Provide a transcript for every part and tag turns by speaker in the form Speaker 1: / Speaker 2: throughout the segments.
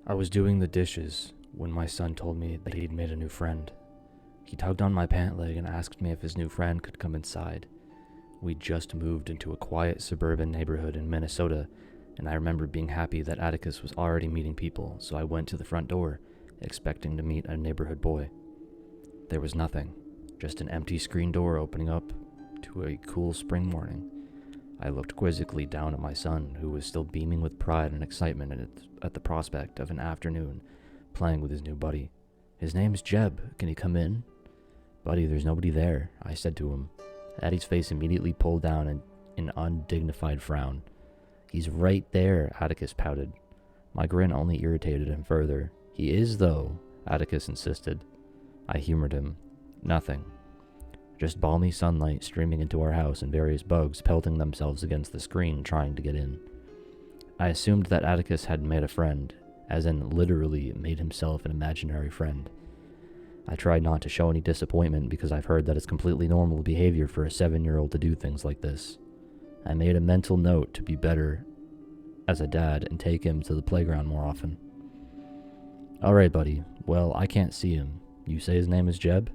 Speaker 1: I was doing the dishes when my son told me that he'd made a new friend. He tugged on my pant leg and asked me if his new friend could come inside. We'd just moved into a quiet suburban neighborhood in Minnesota, and I remember being happy that Atticus was already meeting people, so I went to the front door, expecting to meet a neighborhood boy. There was nothing, just an empty screen door opening up to a cool spring morning. I looked quizzically down at my son, who was still beaming with pride and excitement at the prospect of an afternoon playing with his new buddy. "His name's Jeb. Can he come in?" "Buddy, there's nobody there," I said to him. Addie's face immediately pulled down in an undignified frown. "He's right there," Atticus pouted. My grin only irritated him further. "He is, though," Atticus insisted. I humored him. "Nothing. Just balmy sunlight streaming into our house and various bugs pelting themselves against the screen trying to get in." I assumed that Atticus had made a friend, as in literally made himself an imaginary friend. I tried not to show any disappointment because I've heard that it's completely normal behavior for a 7-year-old to do things like this. I made a mental note to be better as a dad and take him to the playground more often. "Alright, buddy. Well, I can't see him. You say his name is Jeb?"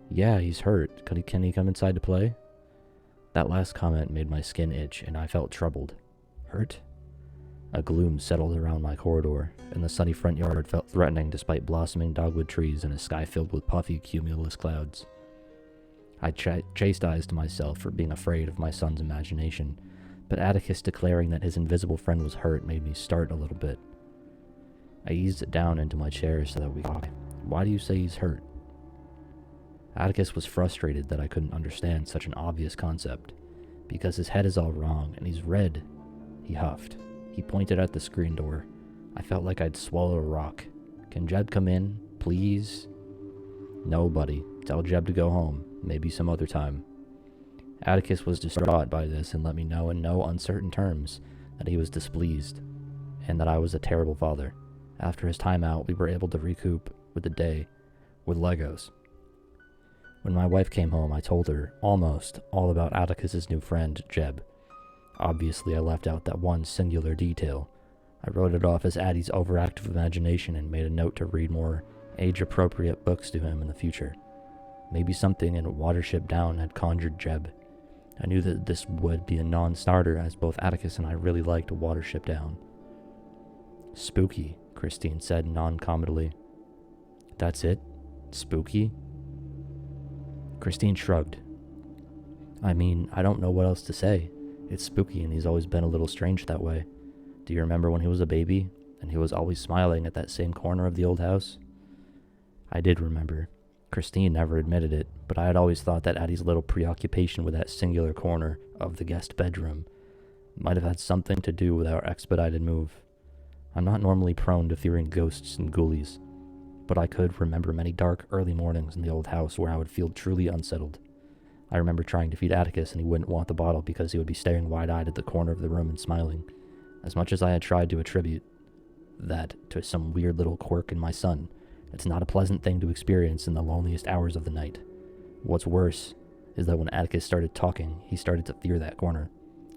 Speaker 1: "Yeah, he's hurt. Can he come inside to play?" That last comment made my skin itch, and I felt troubled. Hurt? A gloom settled around my corridor, and the sunny front yard felt threatening despite blossoming dogwood trees and a sky filled with puffy cumulus clouds. I chastised myself for being afraid of my son's imagination, but Atticus declaring that his invisible friend was hurt made me start a little bit. I eased down into my chair so that we could talk. "Why do you say he's hurt?" Atticus was frustrated that I couldn't understand such an obvious concept. "Because his head is all wrong, and he's red," he huffed. He pointed at the screen door. I felt like I'd swallow a rock. "Can Jeb come in, please?" "No, buddy. Tell Jeb to go home. Maybe some other time." Atticus was distraught by this and let me know in no uncertain terms that he was displeased, and that I was a terrible father. After his time out, we were able to recoup with the day with Legos. When my wife came home, I told her almost all about Atticus's new friend, Jeb. Obviously, I left out that one singular detail. I wrote it off as Addie's overactive imagination and made a note to read more age-appropriate books to him in the future. Maybe something in Watership Down had conjured Jeb. I knew that this would be a non-starter, as both Atticus and I really liked Watership Down. "Spooky," Christine said non-comedily. "That's it? Spooky?" Christine shrugged. "I mean, I don't know what else to say. It's spooky, and he's always been a little strange that way. Do you remember when he was a baby, and he was always smiling at that same corner of the old house?" I did remember. Christine never admitted it, but I had always thought that Addie's little preoccupation with that singular corner of the guest bedroom might have had something to do with our expedited move. I'm not normally prone to fearing ghosts and ghoulies, but I could remember many dark, early mornings in the old house where I would feel truly unsettled. I remember trying to feed Atticus and he wouldn't want the bottle because he would be staring wide-eyed at the corner of the room and smiling. As much as I had tried to attribute that to some weird little quirk in my son, it's not a pleasant thing to experience in the loneliest hours of the night. What's worse is that when Atticus started talking, he started to fear that corner.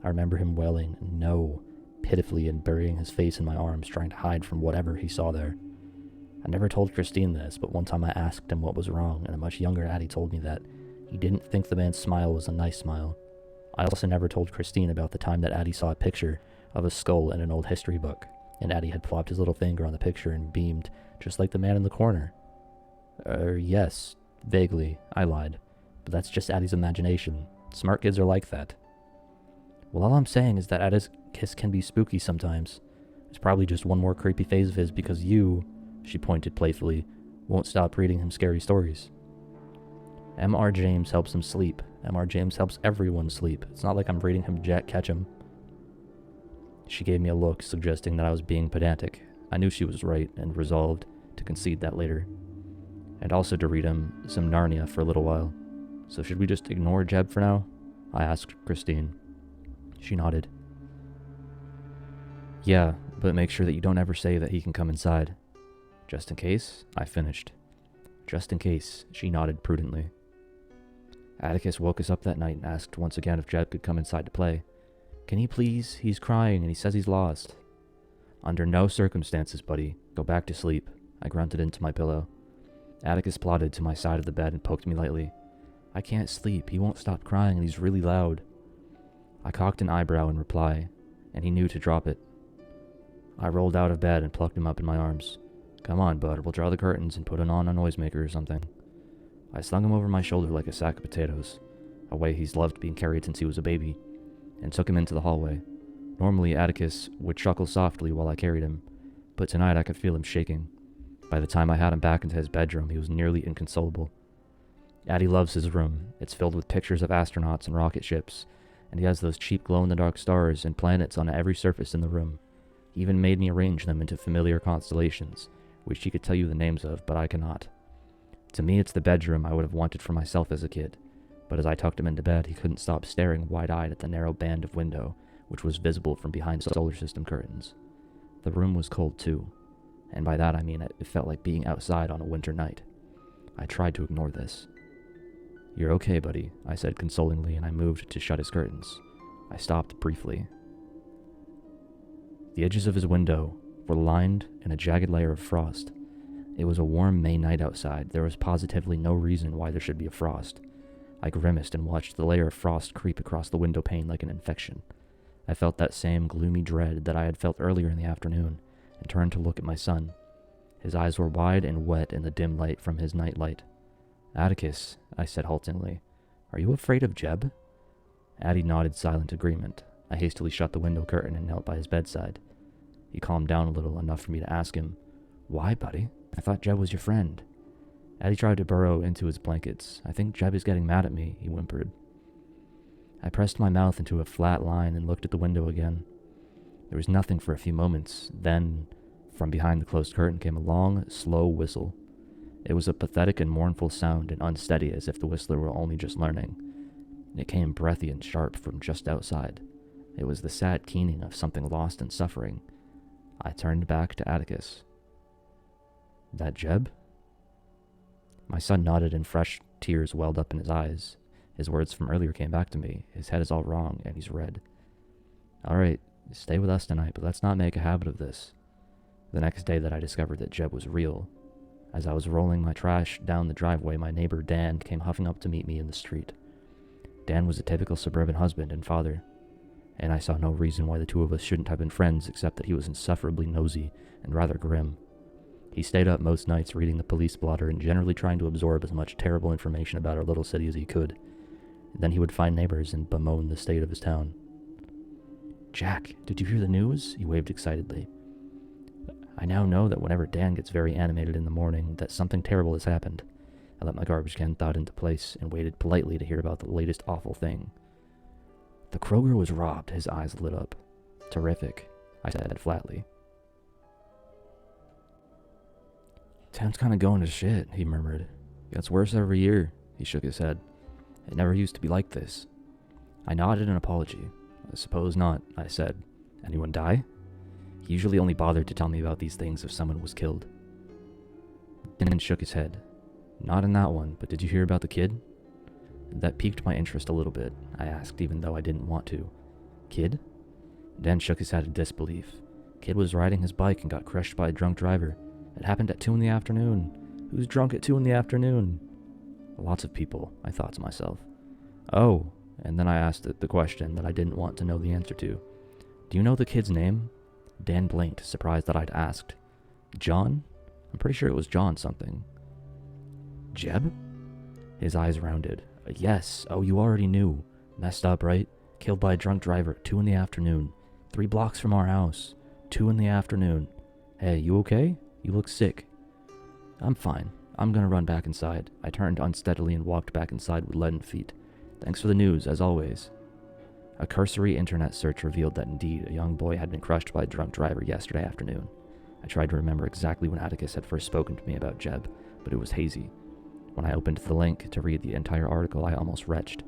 Speaker 1: I remember him wailing, "No," pitifully and burying his face in my arms, trying to hide from whatever he saw there. I never told Christine this, but one time I asked him what was wrong, and a much younger Addie told me that he didn't think the man's smile was a nice smile. I also never told Christine about the time that Addie saw a picture of a skull in an old history book, and Addie had plopped his little finger on the picture and beamed, just like the man in the corner. Yes, vaguely, I lied. But that's just Addie's imagination. Smart kids are like that. Well, all I'm saying is that Atticus can be spooky sometimes. It's probably just one more creepy phase of his because you, she pointed playfully, won't stop reading him scary stories. M.R. James helps him sleep. M.R. James helps everyone sleep. It's not like I'm reading him Jack Ketchum. She gave me a look, suggesting that I was being pedantic. I knew she was right, and resolved to concede that later. And also to read him some Narnia for a little while. "So should we just ignore Jeb for now?" I asked Christine. She nodded. "Yeah, but make sure that you don't ever say that he can come inside." "Just in case?" I finished. "Just in case," she nodded prudently. Atticus woke us up that night and asked once again if Jeb could come inside to play. "Can he please? He's crying and he says he's lost." "Under no circumstances, buddy. Go back to sleep, I grunted into my pillow. Atticus plodded to my side of the bed and poked me lightly. I can't sleep. He won't stop crying and he's really loud. I cocked an eyebrow in reply, and he knew to drop it. I rolled out of bed and plucked him up in my arms. Come on, bud, we'll draw the curtains and put on a noisemaker or something. I slung him over my shoulder like a sack of potatoes, a way he's loved being carried since he was a baby, and took him into the hallway. Normally, Atticus would chuckle softly while I carried him, but tonight I could feel him shaking. By the time I had him back into his bedroom, he was nearly inconsolable. Addie loves his room. It's filled with pictures of astronauts and rocket ships, and he has those cheap glow-in-the-dark stars and planets on every surface in the room. He even made me arrange them into familiar constellations, which he could tell you the names of, but I cannot. To me, it's the bedroom I would have wanted for myself as a kid, but as I tucked him into bed, he couldn't stop staring wide-eyed at the narrow band of window, which was visible from behind solar system curtains. The room was cold too, and by that I mean it felt like being outside on a winter night. I tried to ignore this. You're okay, buddy, I said consolingly, and I moved to shut his curtains. I stopped briefly. The edges of his window were lined in a jagged layer of frost. It was a warm May night outside. There was positively no reason why there should be a frost. I grimaced and watched the layer of frost creep across the window pane like an infection. I felt that same gloomy dread that I had felt earlier in the afternoon, and turned to look at my son. His eyes were wide and wet in the dim light from his night light. Atticus, I said haltingly, are you afraid of Jeb? Addie nodded silent agreement. I hastily shut the window curtain and knelt by his bedside. He calmed down a little, enough for me to ask him, Why, buddy? I thought Jeb was your friend. Addie tried to burrow into his blankets. I think Jeb is getting mad at me, he whimpered. I pressed my mouth into a flat line and looked at the window again. There was nothing for a few moments. Then, from behind the closed curtain came a long, slow whistle. It was a pathetic and mournful sound, and unsteady as if the whistler were only just learning. It came breathy and sharp from just outside. It was the sad keening of something lost and suffering. I turned back to Atticus. That Jeb? My son nodded and fresh tears welled up in his eyes. His words from earlier came back to me. His head is all wrong, and he's red. All right, stay with us tonight, but let's not make a habit of this. The next day that I discovered that Jeb was real. As I was rolling my trash down the driveway, my neighbor Dan came huffing up to meet me in the street. Dan was a typical suburban husband and father, and I saw no reason why the two of us shouldn't have been friends except that he was insufferably nosy and rather grim. He stayed up most nights reading the police blotter and generally trying to absorb as much terrible information about our little city as he could. Then he would find neighbors and bemoan the state of his town. Jack, did you hear the news? He waved excitedly. I now know that whenever Dan gets very animated in the morning, that something terrible has happened. I let my garbage can thud into place and waited politely to hear about the latest awful thing. The Kroger was robbed. His eyes lit up. Terrific, I said flatly. Town's kind of going to shit, he murmured. Gets worse every year, he shook his head. It never used to be like this. I nodded an apology. I suppose not, I said. Anyone die? He usually only bothered to tell me about these things if someone was killed. Dan shook his head. Not in that one, but did you hear about the kid? That piqued my interest a little bit, I asked, even though I didn't want to. Kid? Dan shook his head in disbelief. Kid was riding his bike and got crushed by a drunk driver. It happened at 2 a.m. Who's drunk at 2 a.m? Lots of people, I thought to myself. Oh, and then I asked the question that I didn't want to know the answer to. Do you know the kid's name? Dan blinked, surprised that I'd asked. John? I'm pretty sure it was John something. Jeb? His eyes rounded. Yes, oh, you already knew. Messed up, right? Killed by a drunk driver at 2 a.m. 3 blocks from our house. 2 a.m. Hey, you okay? You look sick. I'm fine. I'm gonna run back inside. I turned unsteadily and walked back inside with leaden feet. Thanks for the news, as always. A cursory internet search revealed that indeed a young boy had been crushed by a drunk driver yesterday afternoon. I tried to remember exactly when Atticus had first spoken to me about Jeb, but it was hazy. When I opened the link to read the entire article, I almost retched.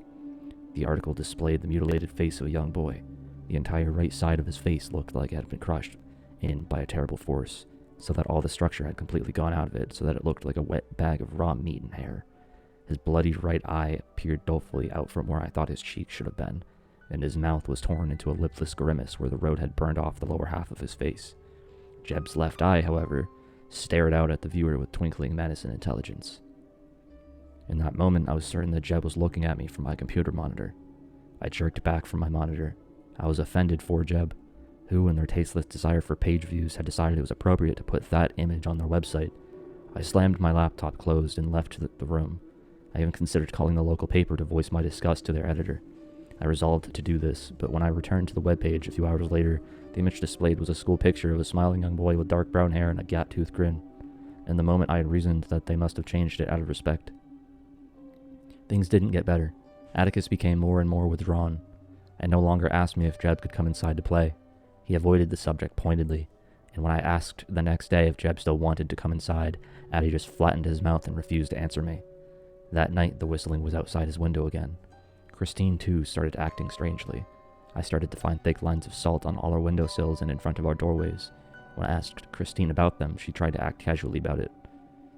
Speaker 1: The article displayed the mutilated face of a young boy. The entire right side of his face looked like it had been crushed in by a terrible force, so that all the structure had completely gone out of it, so that it looked like a wet bag of raw meat and hair. His bloodied right eye peered dolefully out from where I thought his cheek should have been, and his mouth was torn into a lipless grimace where the road had burned off the lower half of his face. Jeb's left eye, however, stared out at the viewer with twinkling menacing intelligence. In that moment, I was certain that Jeb was looking at me from my computer monitor. I jerked back from my monitor. I was offended for Jeb, who, in their tasteless desire for page views, had decided it was appropriate to put that image on their website. I slammed my laptop closed and left the room. I even considered calling the local paper to voice my disgust to their editor. I resolved to do this, but when I returned to the webpage a few hours later, the image displayed was a school picture of a smiling young boy with dark brown hair and a gap-toothed grin. In the moment, I had reasoned that they must have changed it out of respect. Things didn't get better. Atticus became more and more withdrawn, and no longer asked me if Jeb could come inside to play. He avoided the subject pointedly, and when I asked the next day if Jeb still wanted to come inside, Addie just flattened his mouth and refused to answer me. That night, the whistling was outside his window again. Christine, too, started acting strangely. I started to find thick lines of salt on all our windowsills and in front of our doorways. When I asked Christine about them, she tried to act casually about it.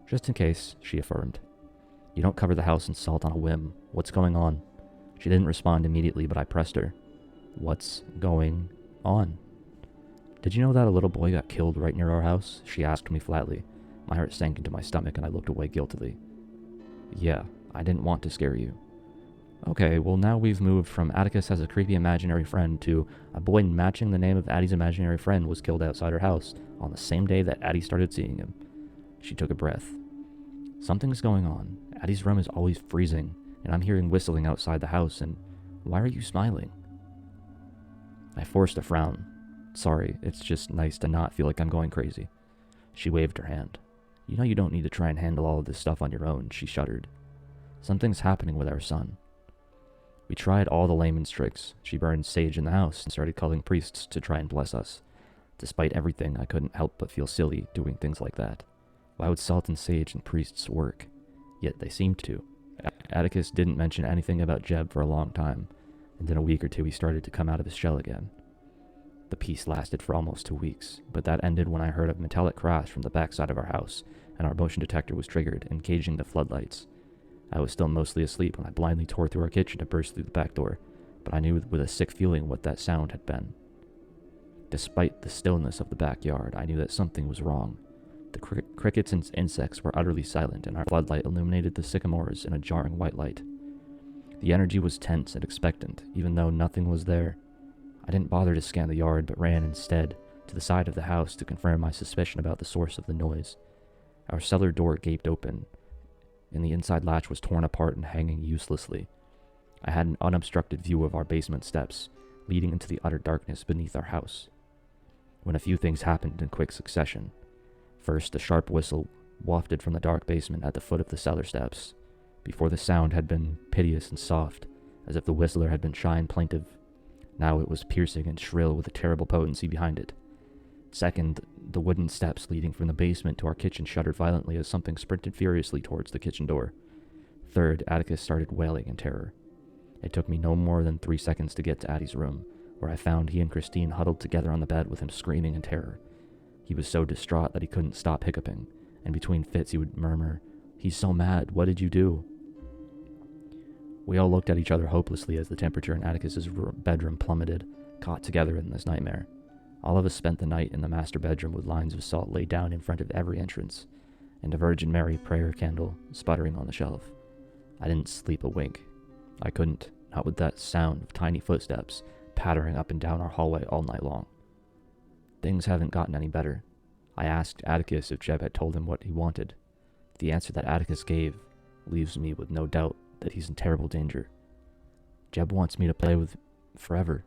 Speaker 1: Just in case, she affirmed. You don't cover the house in salt on a whim. What's going on? She didn't respond immediately, but I pressed her. What's going on? Did you know that a little boy got killed right near our house? She asked me flatly. My heart sank into my stomach and I looked away guiltily. Yeah, I didn't want to scare you. Okay, well now we've moved from Atticus has a creepy imaginary friend to a boy matching the name of Addie's imaginary friend was killed outside her house on the same day that Addie started seeing him. She took a breath. Something's going on. Addie's room is always freezing, and I'm hearing whistling outside the house, and why are you smiling? I forced a frown. Sorry, it's just nice to not feel like I'm going crazy. She waved her hand. You know you don't need to try and handle all of this stuff on your own, she shuddered. Something's happening with our son. We tried all the layman's tricks. She burned sage in the house and started calling priests to try and bless us. Despite everything, I couldn't help but feel silly doing things like that. Why would salt and sage and priests work? Yet they seemed to. Atticus didn't mention anything about Jeb for a long time, and in a week or two he started to come out of his shell again. The peace lasted for almost 2 weeks, but that ended when I heard a metallic crash from the backside of our house, and our motion detector was triggered, engaging the floodlights. I was still mostly asleep when I blindly tore through our kitchen to burst through the back door, but I knew with a sick feeling what that sound had been. Despite the stillness of the backyard, I knew that something was wrong. The crickets and insects were utterly silent, and our floodlight illuminated the sycamores in a jarring white light. The energy was tense and expectant, even though nothing was there. I didn't bother to scan the yard, but ran instead to the side of the house to confirm my suspicion about the source of the noise. Our cellar door gaped open, and the inside latch was torn apart and hanging uselessly. I had an unobstructed view of our basement steps, leading into the utter darkness beneath our house. When a few things happened in quick succession. First, a sharp whistle wafted from the dark basement at the foot of the cellar steps. Before the sound had been piteous and soft, as if the whistler had been shy and plaintive. Now it was piercing and shrill with a terrible potency behind it. Second, the wooden steps leading from the basement to our kitchen shuddered violently as something sprinted furiously towards the kitchen door. Third, Atticus started wailing in terror. It took me no more than 3 seconds to get to Addie's room, where I found he and Christine huddled together on the bed with him screaming in terror. He was so distraught that he couldn't stop hiccuping, and between fits he would murmur, "He's so mad, what did you do?" We all looked at each other hopelessly as the temperature in Atticus's bedroom plummeted, caught together in this nightmare. All of us spent the night in the master bedroom with lines of salt laid down in front of every entrance, and a Virgin Mary prayer candle sputtering on the shelf. I didn't sleep a wink. I couldn't, not with that sound of tiny footsteps pattering up and down our hallway all night long. Things haven't gotten any better. I asked Atticus if Jeb had told him what he wanted. The answer that Atticus gave leaves me with no doubt that he's in terrible danger. Jeb wants me to play with forever.